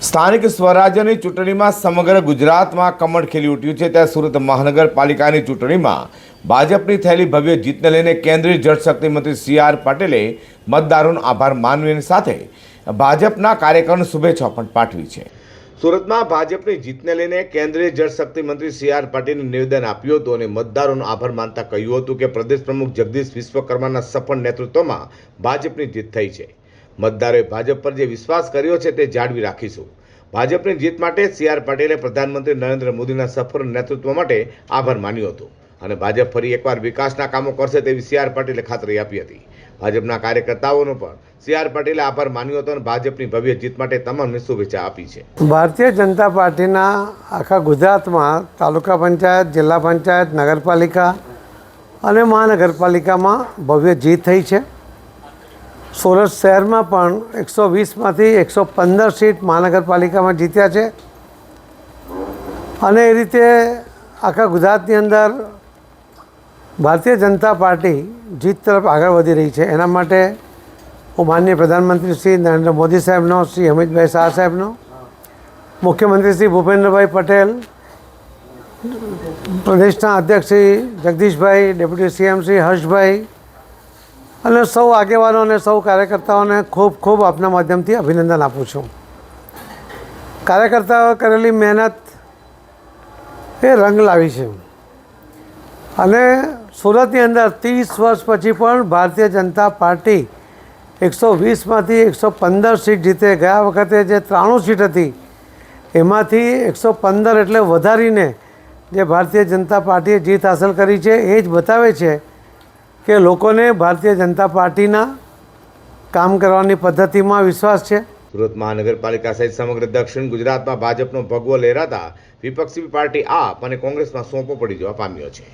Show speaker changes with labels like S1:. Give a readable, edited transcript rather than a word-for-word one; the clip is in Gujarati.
S1: સ્થાનિક સ્વરાજ્યની ચૂંટણીમાં સમગ્ર ગુજરાતમાં કમળ ખીલી ઉઠ્યું છે ત્યારે સુરત મહાનગરપાલિકાની ચૂંટણીમાં ભાજપની થયેલી ભવ્ય જીતને લઈને કેન્દ્રીય જળશક્તિ મંત્રી સી.આર. પાટીલે મતદારોનો આભાર માનવીની સાથે ભાજપના કાર્યકરોને શુભેચ્છાઓ પણ પાઠવી છે. સુરતમાં ભાજપની જીતને લઈને કેન્દ્રીય જળશક્તિ મંત્રી સી.આર. પાટીલે નિવેદન આપ્યું હતું અને મતદારોનો આભાર માનતા કહ્યું હતું કે પ્રદેશ પ્રમુખ જગદીશ વિશ્વકર્માના સફળ નેતૃત્વમાં ભાજપની જીત થઈ છે. મતદારોએ ભાજપ પર જે વિશ્વાસ કર્યો છે તે જાળવી રાખીશું. ભાજપની જીત માટે સી.આર. પાટીલે પ્રધાનમંત્રી નરેન્દ્ર મોદીના સફળ નેતૃત્વ માટે આભાર માન્યો હતો અને ભાજપ ફરી એકવાર વિકાસના કામો કરશે તેવી સી.આર. પાટીલે ખાતરી આપી હતી. ભાજપના કાર્યકર્તાઓનો પણ સી.આર. પાટીલે આભાર માન્યો હતો અને ભાજપની ભવ્ય જીત માટે તમામને શુભેચ્છા આપી છે.
S2: ભારતીય જનતા પાર્ટીના આખા ગુજરાતમાં તાલુકા પંચાયત, જિલ્લા પંચાયત, નગરપાલિકા અને મહાનગરપાલિકામાં ભવ્ય જીત થઈ છે. સુરત શહેરમાં પણ 120માંથી 115 સીટ મહાનગરપાલિકામાં જીત્યા છે અને એ રીતે આખા ગુજરાતની અંદર ભારતીય જનતા પાર્ટી જીત તરફ આગળ વધી રહી છે. એના માટે હું માનનીય પ્રધાનમંત્રી શ્રી નરેન્દ્ર મોદી સાહેબનો, શ્રી અમિતભાઈ શાહ સાહેબનો, મુખ્યમંત્રી શ્રી ભૂપેન્દ્રભાઈ પટેલ, પ્રદેશના અધ્યક્ષ શ્રી જગદીશભાઈ, ડેપ્યુટી સીએમ શ્રી હર્ષભાઈ અને સૌ આગેવાનો અને સૌ કાર્યકર્તાઓને ખૂબ ખૂબ આપના માધ્યમથી અભિનંદન આપું છું. કાર્યકર્તાઓએ કરેલી મહેનત એ રંગ લાવી છે અને સુરતની અંદર 30 વર્ષ પછી પણ ભારતીય જનતા પાર્ટી 120માંથી 115 સીટ જીતે. ગયા વખતે જે 93 સીટ હતી એમાંથી 115 એટલે વધારીને જે ભારતીય જનતા પાર્ટીએ જીત હાંસલ કરી છે એ જ બતાવે છે કે લોકોને ભારતીય જનતા પાર્ટીના કામ કરવાની પદ્ધતિમાં વિશ્વાસ છે.
S1: સુરત મહાનગરપાલિકા સહિત સમગ્ર દક્ષિણ ગુજરાતમાં ભાજપનો ભગવો લહેરાતા વિપક્ષી પાર્ટી આપ અને કોંગ્રેસમાં સોંપો પડી જવા પામ્યો છે.